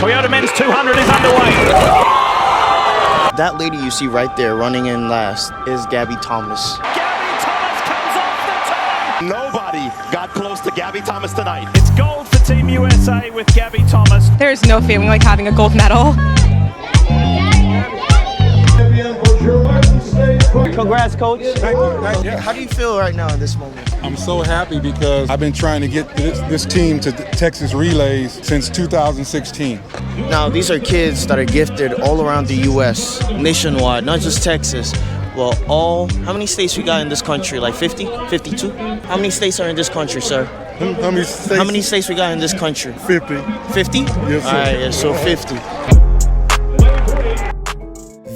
Toyota Men's 200 is underway. That lady you see right there running in last is Gabby Thomas. Gabby Thomas comes off the turn. Nobody got close to Gabby Thomas tonight. It's gold for Team USA with Gabby Thomas. There's no feeling like having a gold medal. Congrats, Coach. Thank you. How do you feel right now in this moment? I'm so happy because I've been trying to get this team to Texas Relays since 2016. Now, these are kids that are gifted all around the U.S., nationwide, not just Texas. Well, how many states we got in this country? Like 50? 52? How many states are in this country, sir? How many states? How many states we got in this country? 50. 50? Yes, sir. All right, yeah, so 50.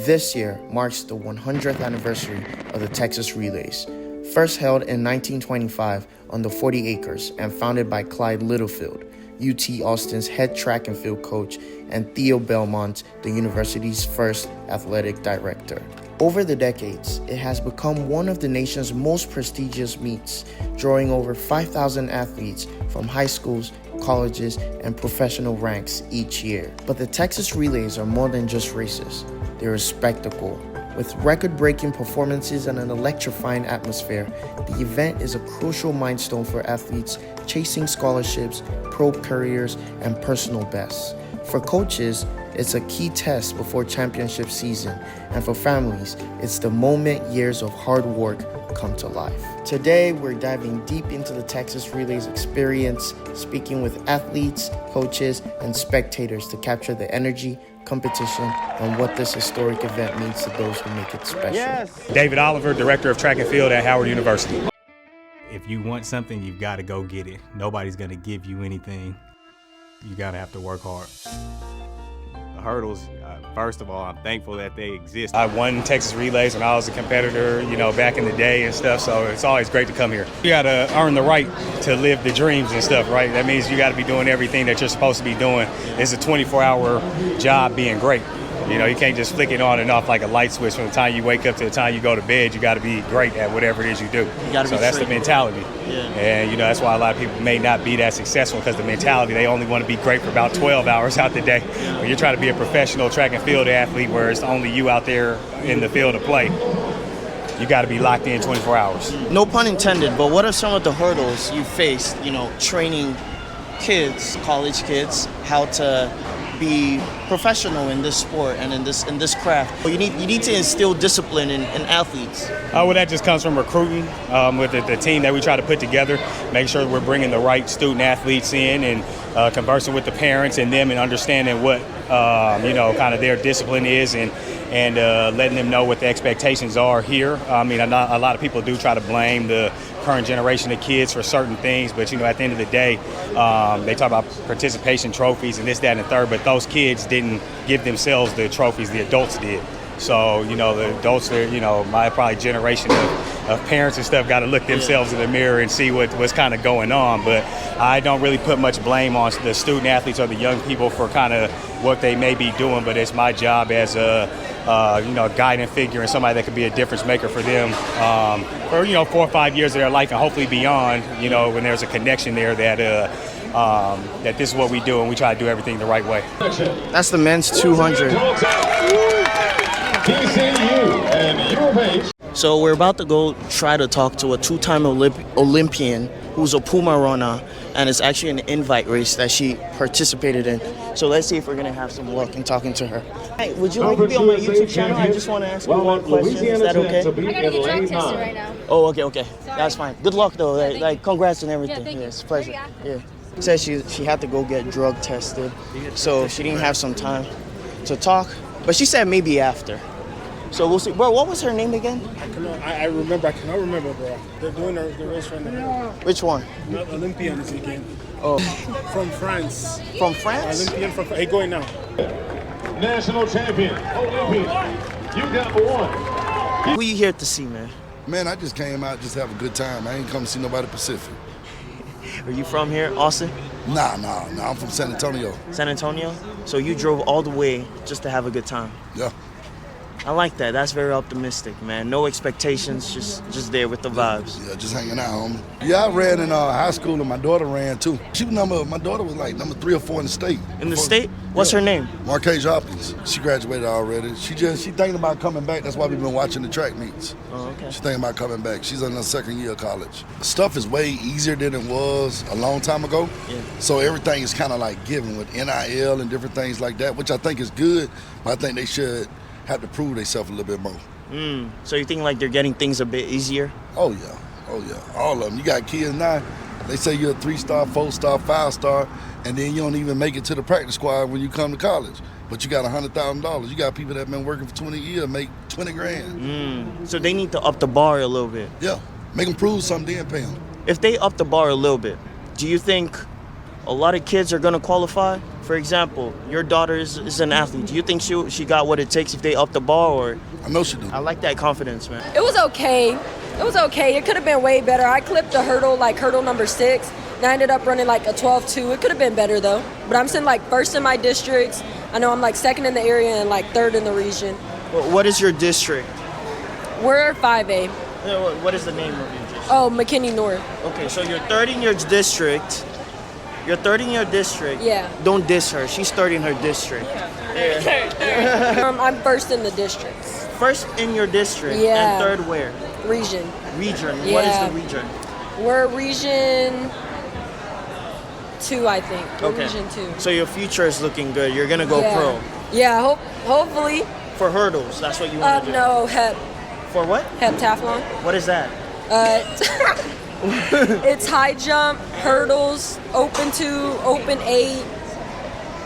This year marks the 100th anniversary of the Texas Relays, first held in 1925 on the 40 acres and founded by Clyde Littlefield, UT Austin's head track and field coach, and Theo Bellmont, the university's first athletic director. Over the decades, it has become one of the nation's most prestigious meets, drawing over 5,000 athletes from high schools, colleges, and professional ranks each year. But the Texas Relays are more than just races. They're a spectacle. With record-breaking performances and an electrifying atmosphere, the event is a crucial milestone for athletes chasing scholarships, pro careers, and personal bests. For coaches, it's a key test before championship season, and for families, it's the moment years of hard work come to life. Today, we're diving deep into the Texas Relays experience, speaking with athletes, coaches, and spectators to capture the energy, competition, and what this historic event means to those who make it special. Yes. David Oliver, Director of Track and Field at Howard University. If you want something, you've got to go get it. Nobody's going to give you anything. You got to have to work hard. The hurdles, first of all, I'm thankful that they exist. I won Texas Relays when I was a competitor, back in the day and stuff, so it's always great to come here. You got to earn the right to live the dreams and stuff, right? That means you got to be doing everything that you're supposed to be doing. It's a 24-hour job being great. You can't just flick it on and off like a light switch. From the time you wake up to the time you go to bed, you got to be great at whatever it is you do. So that's the mentality. Yeah. And, that's why a lot of people may not be that successful, because the mentality, they only want to be great for about 12 hours out the day. When you're trying to be a professional track and field athlete where it's only you out there in the field to play, you got to be locked in 24 hours. No pun intended, but what are some of the hurdles you faced, training kids, college kids, how to be professional in this sport and in this craft? You need to instill discipline in athletes. Well, that just comes from recruiting with the team that we try to put together, make sure we're bringing the right student athletes in and conversing with the parents and them and understanding what kind of their discipline is and letting them know what the expectations are here. I mean, a lot of people do try to blame the current generation of kids for certain things, but at the end of the day, they talk about participation trophies and this, that, and the third, but those kids didn't give themselves the trophies, the adults did. So, the adults, my probably generation of parents and stuff got to look themselves in the mirror and see what's kind of going on. But I don't really put much blame on the student athletes or the young people for kind of what they may be doing, but it's my job as a guiding figure and somebody that could be a difference maker for them for 4 or 5 years of their life and hopefully beyond, when there's a connection there that this is what we do and we try to do everything the right way. That's the men's 200. So we're about to go try to talk to a two-time Olympian who's a PUMA runner, and it's actually an invite race that she participated in. So let's see if we're going to have some luck in talking to her. Hey, would you like to be on my YouTube channel? I just want to ask you one question. Is that okay? I gotta get drug tested right now. Oh, okay. That's fine. Good luck, though. Like congrats and everything. Yeah, thank you. It's a pleasure. Yeah. Said she had to go get drug tested, so she didn't have some time to talk. But she said maybe after. So we'll see. Bro, what was her name again? I cannot remember, bro. They're doing the race right now. Which one? Olympian is again. Oh. From France. From France? Olympian from France. Hey, going now. National champion, Olympian. You got one. Who you here to see, man? Man, I just came out just to have a good time. I ain't come to see nobody Pacific. Are you from here, Austin? Nah, I'm from San Antonio. San Antonio? So you drove all the way just to have a good time? Yeah. I like that. That's very optimistic, man. No expectations, just there with the vibes. Yeah, just hanging out, homie. Yeah, I ran in high school, and my daughter ran too. My daughter was like number 3 or 4 in the state. In the state? What's her name? Marquez Hopkins. She graduated already. She thinking about coming back. That's why we've been watching the track meets. Oh, okay. She's thinking about coming back. She's in her 2nd year of college. Stuff is way easier than it was a long time ago. Yeah. So everything is kind of like given with NIL and different things like that, which I think is good, but I think they should have to prove themselves a little bit more. So you think like they're getting things a bit easier? Oh yeah, all of them. You got kids now, they say you're a 3-star, 4-star, 5-star, and then you don't even make it to the practice squad when you come to college. But you got $100,000. You got people that have been working for 20 years make 20 grand. So they need to up the bar a little bit. Yeah, make them prove something, then pay them. If they up the bar a little bit, do you think a lot of kids are gonna qualify? For example, your daughter is an athlete. Do you think she got what it takes if they up the bar, or? I know she do. I like that confidence, man. It was okay. It was okay. It could have been way better. I clipped a hurdle, like hurdle number 6, and I ended up running like a 12.2. It could have been better though. But I'm sitting like 1st in my districts. I know I'm like 2nd in the area and like 3rd in the region. What is your district? We're 5A. What is the name of your district? Oh, McKinney North. Okay, so you're 3rd in your district. You're 3rd in your district. Yeah. Don't diss her. She's 3rd in her district. I'm 1st in the districts. 1st in your district. Yeah. And 3rd where? Region. Region. Yeah. What is the region? We're region 2, I think. We're Okay. region 2. So your future is looking good. You're gonna go pro. Yeah, hopefully. For hurdles, that's what you want to do. No, hep For what? heptathlon. What is that? It's high jump, hurdles, open 2, open 8,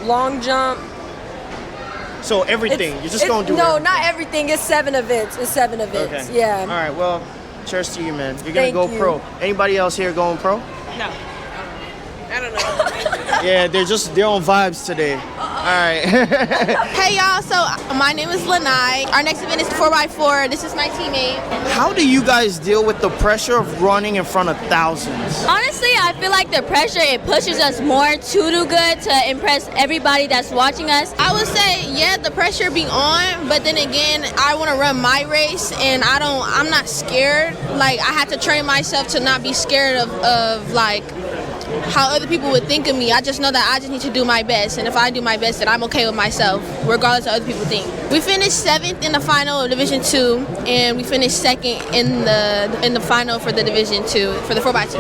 long jump. So everything. You're just gonna do No, everything. not everything. It's 7 events. Okay. Yeah. All right. Well, cheers to you, man. You're gonna Thank go you. pro. Anybody else here going pro? No. I don't know. Yeah, they're on vibes today. All right. Hey y'all, so my name is Lanai. Our next event is 4x4. This is my teammate. How do you guys deal with the pressure of running in front of thousands? Honestly, I feel like the pressure, it pushes us more to do good, to impress everybody that's watching us. I would say, yeah, the pressure be on, but then again, I want to run my race and I'm not scared. Like, I had to train myself to not be scared of like how other people would think of me. I just know that I just need to do my best, and if I do my best, then I'm okay with myself, regardless of other people think. We finished 7th in the final of Division 2, and we finished 2nd in the final for the Division 2 for the 4x2.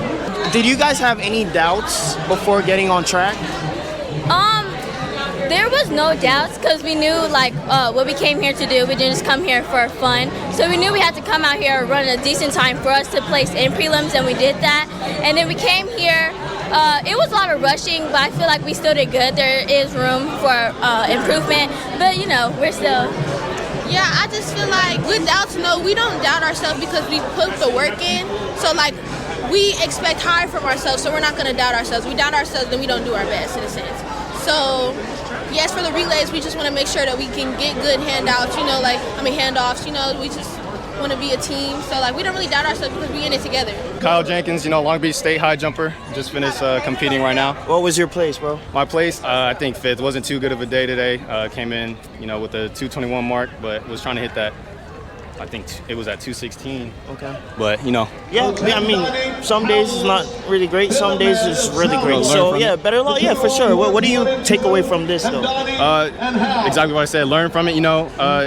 Did you guys have any doubts before getting on track? There was no doubts because we knew like what we came here to do. We didn't just come here for fun. So we knew we had to come out here and run a decent time for us to place in prelims, and we did that. And then we came here. It was a lot of rushing, but I feel like we still did good. There is room for improvement, but you know, we're still. Yeah, I just feel like with doubts, no, we don't doubt ourselves because we put the work in. So like, we expect higher from ourselves, so we're not gonna doubt ourselves. We doubt ourselves, then we don't do our best in a sense. So, yes, for the relays, we just want to make sure that we can get good handouts, handoffs, we just want to be a team. So, like, we don't really doubt ourselves because we're in it together. Kyle Jenkins, Long Beach State high jumper. Just finished competing right now. What was your place, bro? My place, I think 5th. Wasn't too good of a day today. Came in, with the 221 mark, but was trying to hit that. I think it was at 216. Okay. But, Yeah, I mean, some days it's not really great, some days it's really great. So, yeah, better luck. Yeah, for sure. What do you take away from this, though? Exactly what I said. Learn from it.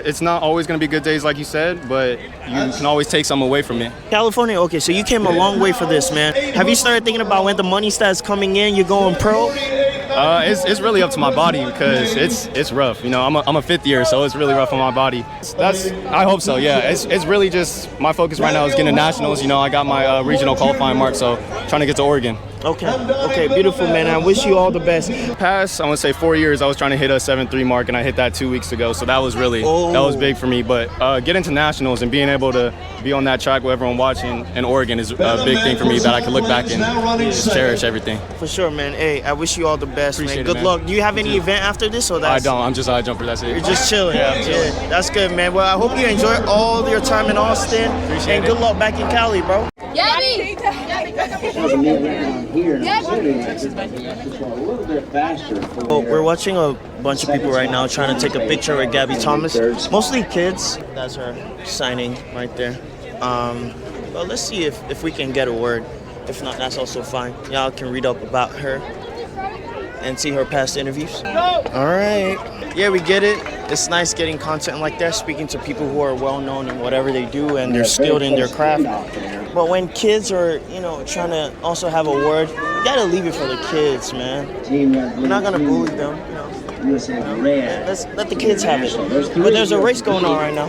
It's not always going to be good days, like you said, but you can always take something away from it. California, okay, so you came a long way for this, man. Have you started thinking about when the money starts coming in, you're going pro? It's really up to my body because it's rough. I'm a 5th year, so it's really rough on my body. I hope so. Yeah, it's really just my focus right now is getting to nationals. I got my regional qualifying mark, so trying to get to Oregon. Okay, beautiful, man. I wish you all the best. Past, I want to say 4 years, I was trying to hit a 7.3 mark, and I hit that 2 weeks ago. So that was really that was big for me. But getting to nationals and being able to be on that track with everyone watching in Oregon is a big thing for me that I can look back and just cherish everything. For sure, man. Hey, I wish you all the best, Appreciate man. it, Good luck. Do you have any event after this, or that's? I don't. I'm just a high jumper. That's it. You're just chilling. Yeah, I'm chilling. That's good, man. Well, I hope you enjoy all your time in Austin. Appreciate and it. good luck back in Cali, bro. Gabby! Oh, we're watching a bunch of people right now trying to take a picture with Gabby Thomas. Mostly kids. That's her signing right there. Well, let's see if we can get a word. If not, that's also fine. Y'all can read up about her and see her past interviews. All right. Yeah, we get it. It's nice getting content like that, speaking to people who are well-known in whatever they do and they're skilled in their craft. But when kids are, trying to also have a word, you gotta leave it for the kids, man. We're not gonna bully them, Let's let the kids have it. But there's a race going on right now.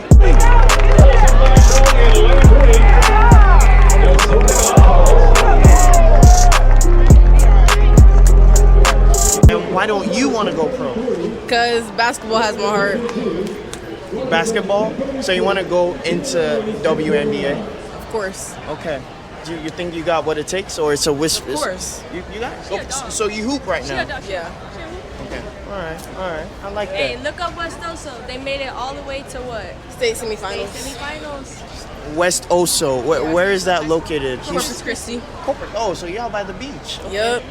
And why don't you want to go pro? Because basketball has my heart. Basketball? So you want to go into WNBA? Of course. Okay. Do you think you got what it takes, or it's a whisper? Of course. You got it? So you hoop right now? Yeah. Okay. All right. I like that. Hey, look up West Oso. They made it all the way to what? State semifinals. West Oso. Where is that located? Corpus Christi. Oh, so y'all by the beach. Okay. Yep.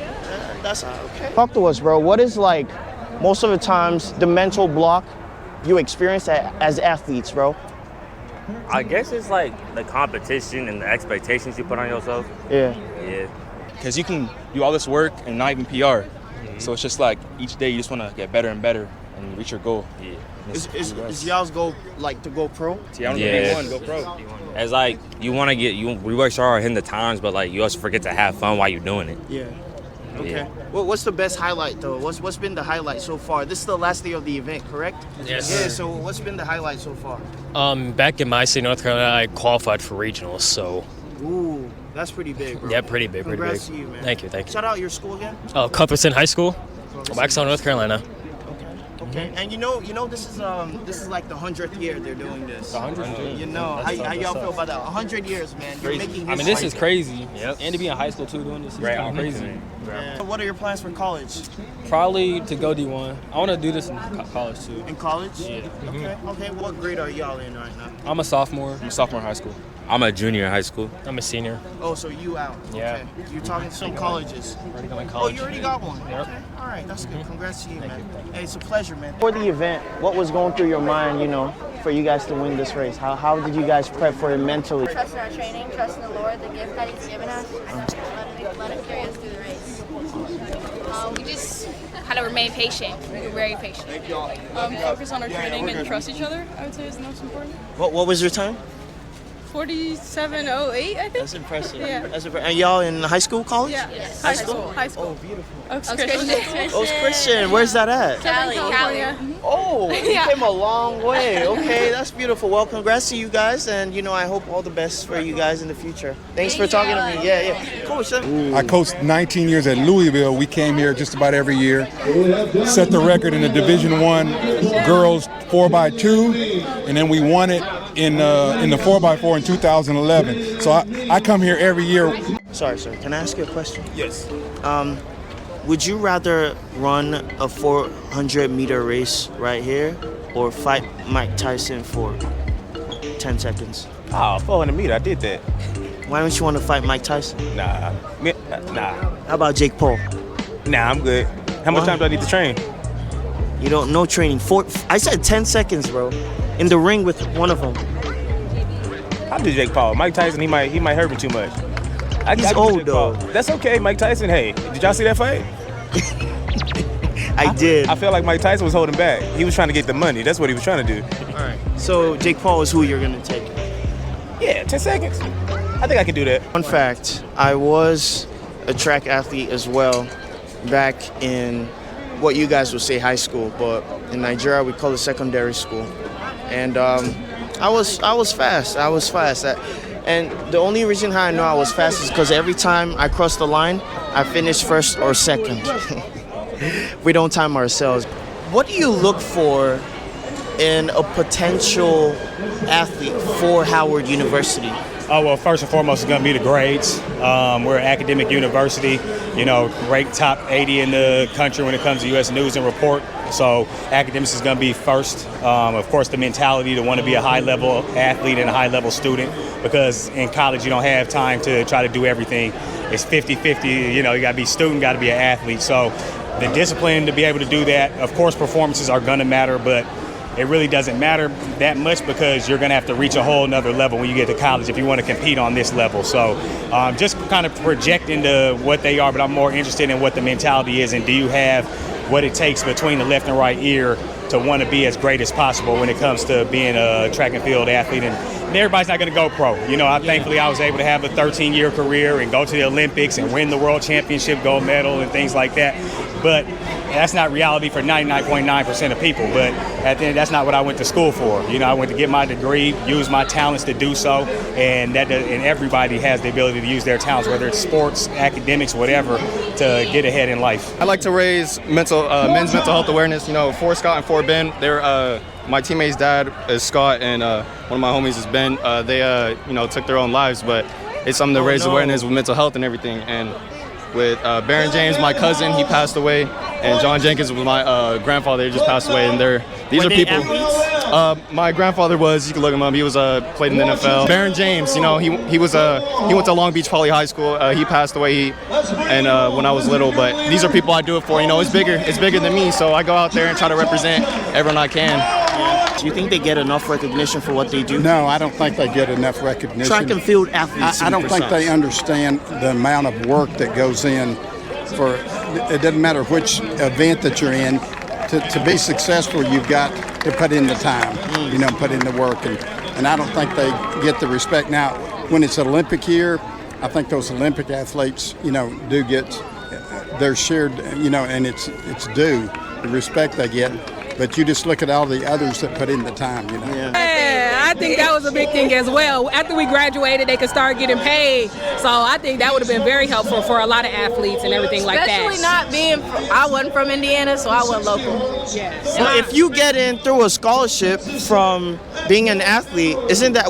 That's okay. Talk to us, bro. What is like most of the times the mental block you experience as athletes, bro? I guess it's like the competition and the expectations you put on yourself. Yeah. Because you can do all this work and not even PR. So it's just like each day you just want to get better and better and reach your goal. Yeah. Is y'all's goal like to go pro? Yeah, I'm D1, go pro. It's like you want to we work so hard hitting the times, but like you also forget to have fun while you're doing it. Yeah. Okay. Yeah. Well, what's the best highlight though? What's been the highlight so far? This is the last day of the event, correct? Yes. Yeah. So what's been the highlight so far? Back in my state, North Carolina, I qualified for regionals, so. Ooh, that's pretty big, bro. Yeah, pretty big, Congrats to you, man. Thank you. Shout out your school again. Cuthbertson High School, Waxhaw, North Carolina. Okay. And you know this is like the 100th year they're doing this. The 100th. You know how y'all feel about that? 100 years, man. You're making history. I mean, this is crazy. Yep. And to be in high school too doing this is kind of crazy. Yeah. What are your plans for college? Probably to go D1. I want to do this in college too. In college? Yeah. Okay. What grade are y'all in right now? I'm a sophomore. I'm a sophomore in high school. I'm a junior in high school. I'm a senior. Oh, so you out? Yeah. Okay. You're talking to some colleges. Already going to Oh, college. you already got one. Yep. Okay. All right, that's good. Congrats to you, man. Hey, it's a pleasure, man. For the event, what was going through your mind, for you guys to win this race? How did you guys prep for it mentally? Trust in our training, trust in the Lord, the gift that He's given us, and let Him carry us through the race. We just had to remain patient. We were very patient. Focus on our training and trust each other, I would say, is the most important. What was your time? 47:08, I think. That's impressive. Yeah. That's impressive. And y'all in high school, college? Yeah. Yes. High school. Oh, beautiful. Oaks Christian. Oaks Christian. Where's that at? Cali. Oh, you came a long way. Okay, that's beautiful. Well, congrats to you guys, and I hope all the best for you guys in the future. Thanks for talking to me. Yeah. Coach. I coached 19 years at Louisville. We came here just about every year. Set the record in the Division I girls 4x2, and then we won it in the 4x4 in 2011. So I come here every year. Sorry, sir. Can I ask you a question? Yes. Would you rather run a 400-meter race right here or fight Mike Tyson for 10 seconds? 400 meter, I did that. Why don't you want to fight Mike Tyson? Nah. How about Jake Paul? Nah, I'm good. How much time do I need to train? You don't know training. I said 10 seconds, bro. In the ring with one of them. I'll do Jake Paul. Mike Tyson, he might hurt me too much. He's old though. That's okay, Mike Tyson. Hey, did y'all see that fight? I did. I felt like Mike Tyson was holding back. He was trying to get the money. That's what he was trying to do. All right. So Jake Paul is who you're gonna take. Yeah, 10 seconds. I think I can do that. Fun fact: I was a track athlete as well, back in what you guys would say high school, but in Nigeria we call it secondary school. And I was fast. And the only reason how I know I was fast is because every time I crossed the line, I finished first or second. We don't time ourselves. What do you look for in a potential athlete for Howard University? Oh, well, first and foremost, it's going to be the grades. We're an academic university, ranked top 80 in the country when it comes to U.S. News and Report. So academics is going to be first. Of course, the mentality to want to be a high-level athlete and a high-level student, because in college you don't have time to try to do everything. It's 50-50. You got to be student, got to be an athlete. So the discipline to be able to do that. Of course, performances are going to matter, but it really doesn't matter that much because you're going to have to reach a whole nother level when you get to college if you want to compete on this level. So just kind of project into what they are, but I'm more interested in what the mentality is, and do you have what it takes between the left and right ear to want to be as great as possible when it comes to being a track and field athlete. And everybody's not going to go pro. You know, thankfully I was able to have a 13-year career and go to the Olympics and win the world championship gold medal and things like that. But that's not reality for 99.9% of people. But at the end, that's not what I went to school for. You know, I went to get my degree, use my talents to do so, and everybody has the ability to use their talents, whether it's sports, academics, whatever, to get ahead in life. I like to raise men's mental health awareness. You know, for Scott and for Ben, they're my teammate's dad is Scott, and one of my homies is Ben. They took their own lives, but it's something to raise awareness with mental health and everything. And with Baron James, my cousin, he passed away, and John Jenkins was my grandfather. He just passed away, and these are people. My grandfather was, you can look him up, he was played in the NFL. Baron James, you know, he went to Long Beach Poly High School. He passed away when I was little, but these are people I do it for. You know, it's bigger than me, so I go out there and try to represent everyone I can. Do you think they get enough recognition for what they do? No, I don't think they get enough recognition. Track and field athletes. I don't think they understand the amount of work that goes in for. It doesn't matter which event that you're in. To be successful, you've got to put in the time. You know, put in the work, and I don't think they get the respect. Now, when it's Olympic year, I think those Olympic athletes, you know, do get their shared, you know, and it's due the respect they get. But you just look at all the others that put in the time, you know. Yeah, I think that was a big thing as well. After we graduated, they could start getting paid. So I think that would have been very helpful for a lot of athletes and everything like that. Especially not being, I wasn't from Indiana, so I wasn't local. Yeah. So if you get in through a scholarship from being an athlete,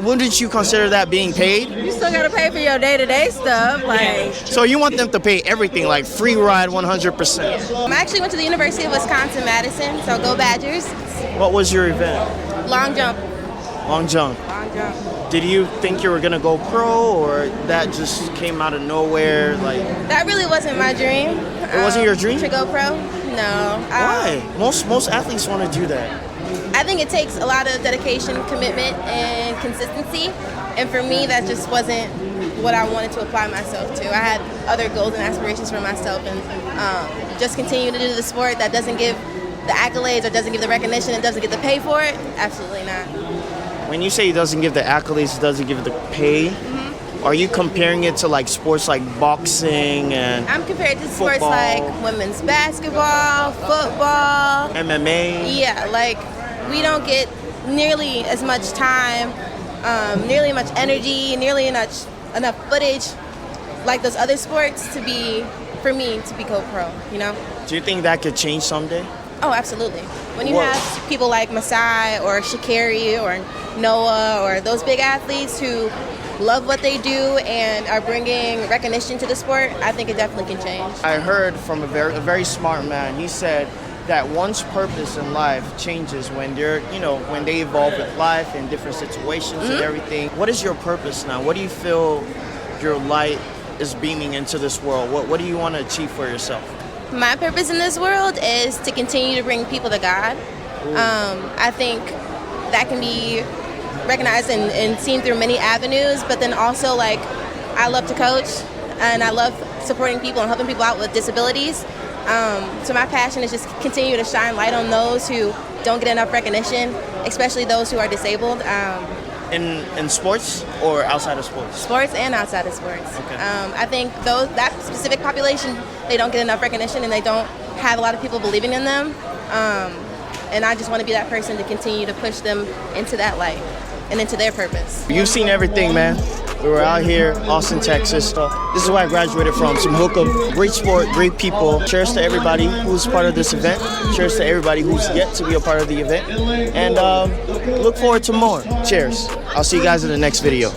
wouldn't you consider that being paid? You still got to pay for your day-to-day stuff. Like. So you want them to pay everything, like free ride 100%. I actually went to the University of Wisconsin-Madison, so go Badgers. What was your event? Long jump. Long jump. Long jump. Did you think you were gonna go pro, or that just came out of nowhere? Like that really wasn't my dream. It wasn't your dream to go pro? No. Why? Most athletes want to do that. I think it takes a lot of dedication, commitment, and consistency. And for me, that just wasn't what I wanted to apply myself to. I had other goals and aspirations for myself, and just continue to do the sport that doesn't give the accolades or doesn't give the recognition and doesn't get the pay for it? Absolutely not. When you say it doesn't give the accolades, it doesn't give the pay, are you comparing it to like sports like boxing and I'm compared to football, sports like women's basketball, football, MMA. Yeah, like we don't get nearly as much time, nearly much energy, nearly enough footage like those other sports for me to be co-pro, you know? Do you think that could change someday? Oh, absolutely. When you have people like Masai or Sha'Carri or Noah or those big athletes who love what they do and are bringing recognition to the sport, I think it definitely can change. I heard from a very smart man. He said that one's purpose in life changes when when they evolve with life and different situations and everything. What is your purpose now? What do you feel your light is beaming into this world? What do you want to achieve for yourself? My purpose in this world is to continue to bring people to God. I think that can be recognized and seen through many avenues, but then also like I love to coach and I love supporting people and helping people out with disabilities. So my passion is just continue to shine light on those who don't get enough recognition, especially those who are disabled. In sports or outside of sports? Sports and outside of sports. Okay. I think that specific population, they don't get enough recognition and they don't have a lot of people believing in them. And I just want to be that person to continue to push them into that light and into their purpose. You've seen everything, man. We were out here, Austin, Texas. This is where I graduated from. Some hookup, great sport, great people. Cheers to everybody who's part of this event. Cheers to everybody who's yet to be a part of the event. And look forward to more. Cheers. I'll see you guys in the next video.